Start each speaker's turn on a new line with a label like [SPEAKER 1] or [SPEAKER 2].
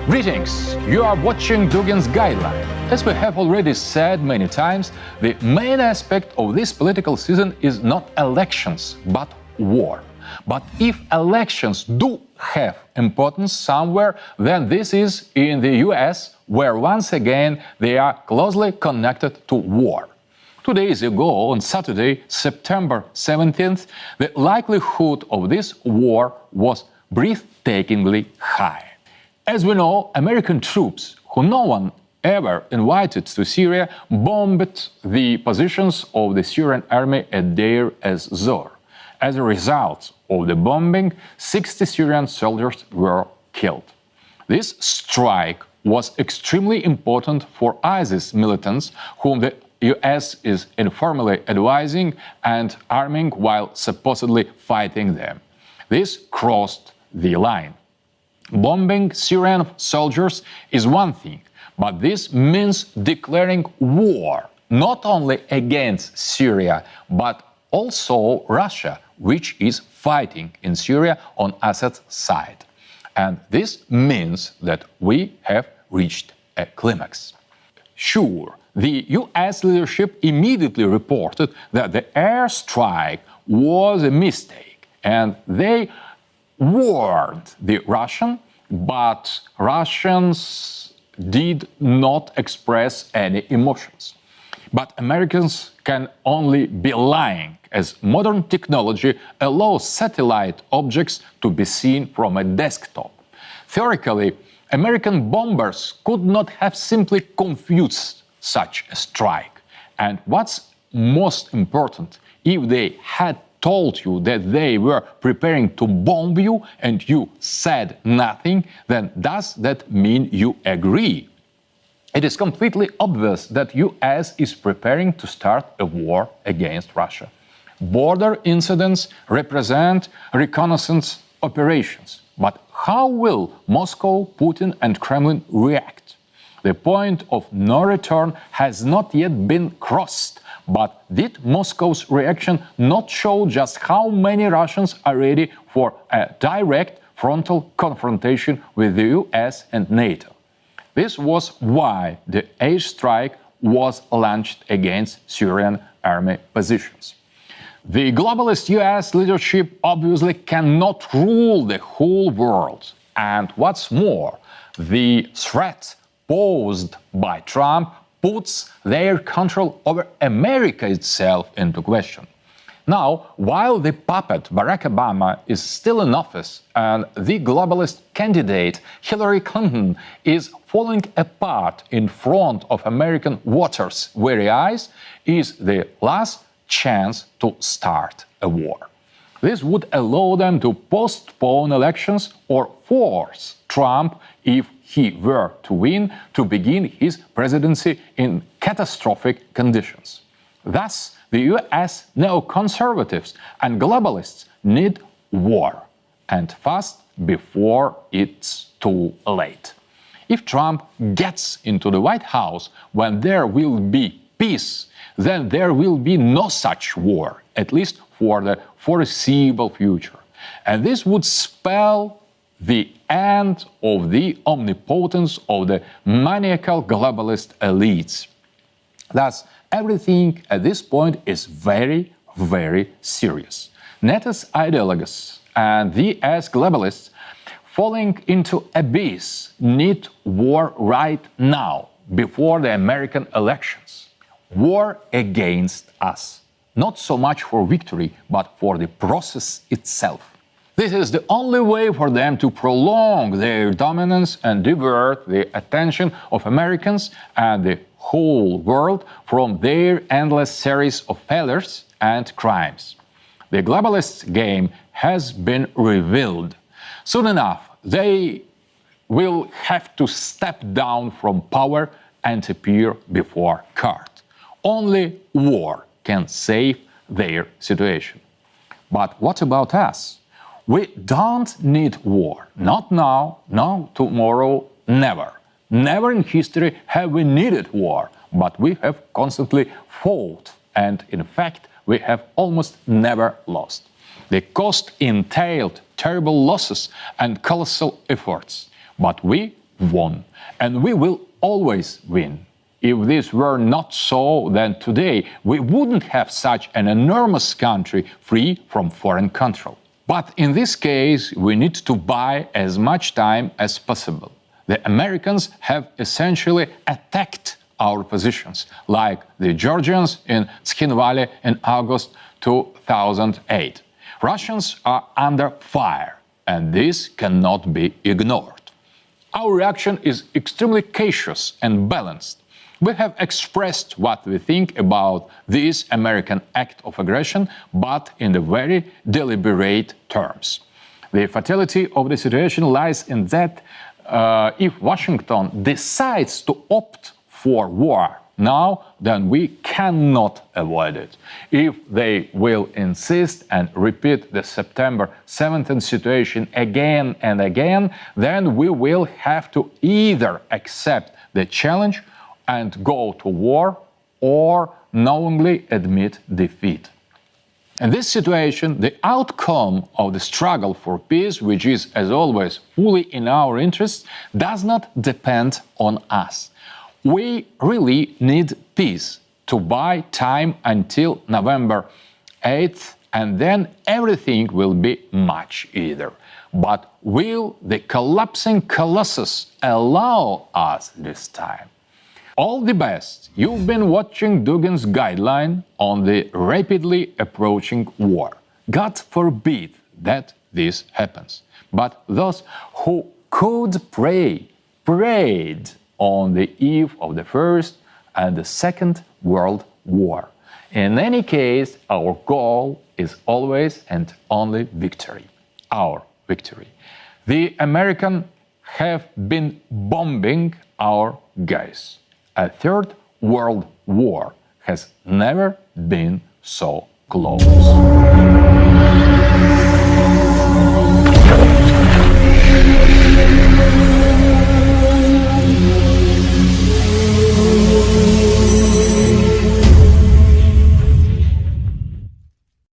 [SPEAKER 1] Greetings! You are watching Dugin's Guideline. As we have already said many times, the main aspect of this political season is not elections, but war. But if elections do have importance somewhere, then this is in the US, where once again they are closely connected to war. 2 days ago, on Saturday, September 17th, the likelihood of this war was breathtakingly high. As we know, American troops, who no one ever invited to Syria, bombed the positions of the Syrian army at Deir ez-Zor. As a result of the bombing, 60 Syrian soldiers were killed. This strike was extremely important for ISIS militants, whom the US is informally advising and arming while supposedly fighting them. This crossed the line. Bombing Syrian soldiers is one thing, but this means declaring war not only against Syria, but also Russia, which is fighting in Syria on Assad's side. And this means that we have reached a climax. Sure, the US leadership immediately reported that the airstrike was a mistake, and they warned the Russian, but Russians did not express any emotions. But Americans can only be lying, as modern technology allows satellite objects to be seen from a desktop. Theoretically, American bombers could not have simply confused such a strike. And what's most important, if they had told you that they were preparing to bomb you and you said nothing, then does that mean you agree? It is completely obvious that US is preparing to start a war against Russia. Border incidents represent reconnaissance operations. But how will Moscow, Putin and Kremlin react? The point of no return has not yet been crossed. But did Moscow's reaction not show just how many Russians are ready for a direct frontal confrontation with the US and NATO? This was why the airstrike was launched against Syrian army positions. The globalist US leadership obviously cannot rule the whole world. And what's more, the threat posed by Trump puts their control over America itself into question. Now, while the puppet Barack Obama is still in office and the globalist candidate Hillary Clinton is falling apart in front of American voters' very eyes, is the last chance to start a war. This would allow them to postpone elections or force Trump, if he were to win, to begin his presidency in catastrophic conditions. Thus, the US neoconservatives and globalists need war, and fast, before it's too late. If Trump gets into the White House when there will be peace, then there will be no such war, at least for the foreseeable future. And this would spell the end of the omnipotence of the maniacal globalist elites. Thus, everything at this point is very, very serious. NATO's ideologists and the US globalists falling into abyss need war right now, before the American elections. War against us. Not so much for victory, but for the process itself. This is the only way for them to prolong their dominance and divert the attention of Americans and the whole world from their endless series of failures and crimes. The globalists' game has been revealed. Soon enough, they will have to step down from power and appear before court. Only war can save their situation. But what about us? We don't need war. Not now, not tomorrow, never. Never in history have we needed war, but we have constantly fought, and in fact, we have almost never lost. The cost entailed terrible losses and colossal efforts, but we won, and we will always win. If this were not so, then today we wouldn't have such an enormous country free from foreign control. But in this case, we need to buy as much time as possible. The Americans have essentially attacked our positions, like the Georgians in Tskhinvali in August 2008. Russians are under fire, and this cannot be ignored. Our reaction is extremely cautious and balanced. We have expressed what we think about this American act of aggression, but in the very deliberate terms. The fatality of the situation lies in that if Washington decides to opt for war now, then we cannot avoid it. If they will insist and repeat the September 17th situation again and again, then we will have to either accept the challenge and go to war or knowingly admit defeat. In this situation, the outcome of the struggle for peace, which is, as always, fully in our interests, does not depend on us. We really need peace to buy time until November 8th, and then everything will be much easier. But will the collapsing colossus allow us this time? All the best. You've been watching Dugin's guideline on the rapidly approaching war. God forbid that this happens. But those who could pray, prayed on the eve of the First and the Second World War. In any case, our goal is always and only victory. Our victory. The Americans have been bombing our guys. A third world war has never been so close.